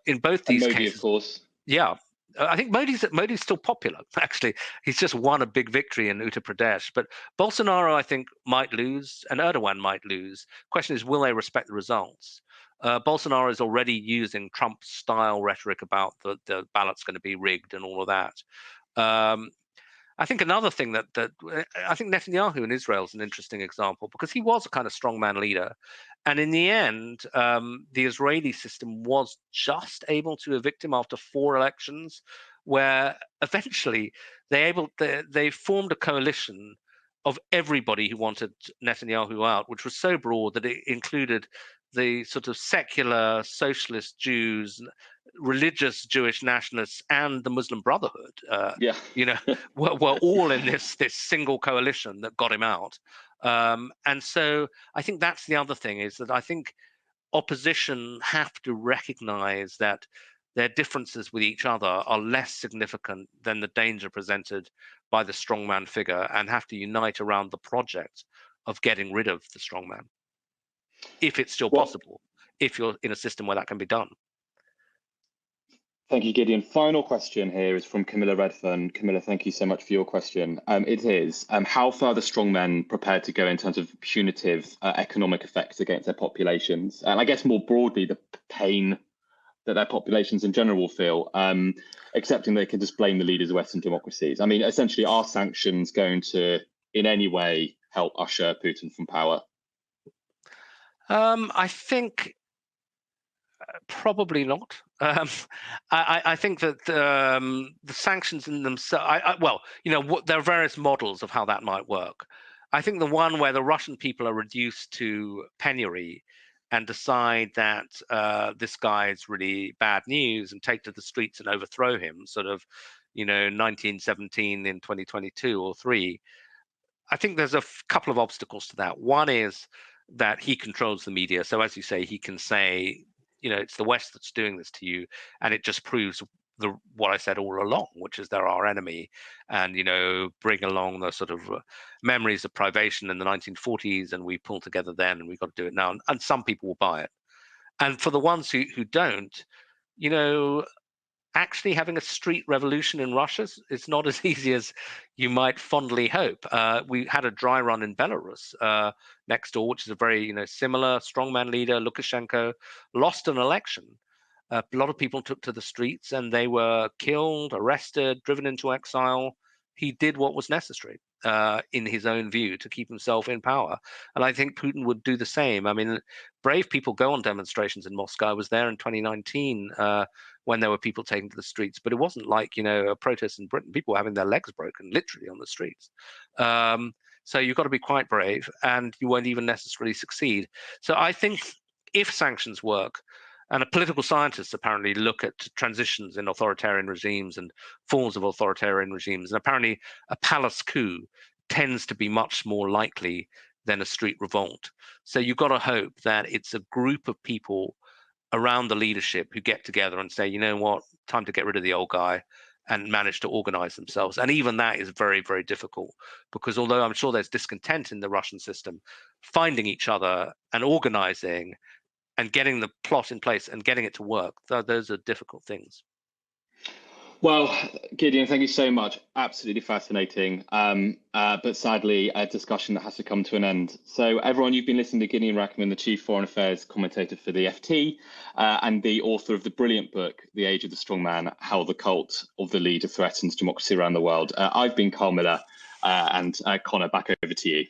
In both these Modi, cases, of course. Yeah. I think Modi's still popular, actually. He's just won a big victory in Uttar Pradesh. But Bolsonaro, I think, might lose, and Erdogan might lose. Question is, will they respect the results? Bolsonaro is already using Trump-style rhetoric about the ballot's going to be rigged and all of that. I think another thing that I think Netanyahu in Israel is an interesting example, because he was a kind of strongman leader, and in the end, the Israeli system was just able to evict him after 4 elections, where eventually they formed a coalition of everybody who wanted Netanyahu out, which was so broad that it included the sort of secular socialist Jews, religious Jewish nationalists, and the Muslim Brotherhood. Yeah. You know, were all in this single coalition that got him out. And so I think that's the other thing, is that I think opposition have to recognize that their differences with each other are less significant than the danger presented by the strongman figure, and have to unite around the project of getting rid of the strongman, if it's still Well, possible, if you're in a system where that can be done. thank you, Gideon. Final question here is from Camilla Redfern. Camilla, thank you so much for your question. It is, how far are the strongmen prepared to go in terms of punitive economic effects against their populations? And I guess more broadly, the pain that their populations in general will feel, accepting they can just blame the leaders of Western democracies. I mean, essentially, are sanctions going to, in any way, help usher Putin from power? I think probably not. I think that the sanctions in themselves, well, you know, there are various models of how that might work. I think the one where the Russian people are reduced to penury and decide that this guy is really bad news and take to the streets and overthrow him, sort of, you know, 1917 in 2022 or 3. I think there's a couple of obstacles to that. One is that he controls the media. So as you say, he can say, you know, it's the West that's doing this to you, and it just proves what I said all along, which is they're our enemy, and, you know, bring along the sort of memories of privation in the 1940s, and we pulled together then, and we've got to do it now. And some people will buy it. And for the ones who don't, you know, actually having a street revolution in Russia is not as easy as you might fondly hope. We had a dry run in Belarus next door, which is a very, you know, similar strongman leader. Lukashenko lost an election. A lot of people took to the streets, and they were killed, arrested, driven into exile. He did what was necessary, in his own view, to keep himself in power. And I think Putin would do the same. I mean, brave people go on demonstrations in Moscow. I was there in 2019 when there were people taken to the streets, but it wasn't like, you know, a protest in Britain. People were having their legs broken, literally, on the streets. So you've got to be quite brave, and you won't even necessarily succeed. So I think if sanctions work, and political scientists apparently look at transitions in authoritarian regimes and forms of authoritarian regimes, and apparently a palace coup tends to be much more likely than a street revolt. So you've got to hope that it's a group of people around the leadership who get together and say, you know what, time to get rid of the old guy, and manage to organize themselves. And even that is very, very difficult, because although I'm sure there's discontent in the Russian system, finding each other and organizing and getting the plot in place and getting it to work, those are difficult things. Well, Gideon, thank you so much. Absolutely fascinating, but sadly a discussion that has to come to an end. So everyone, you've been listening to Gideon Rachman, the Chief Foreign Affairs Commentator for the FT, and the author of the brilliant book, The Age of the Strongman, How the Cult of the Leader Threatens Democracy Around the World. I've been Carl Miller, and Connor, back over to you.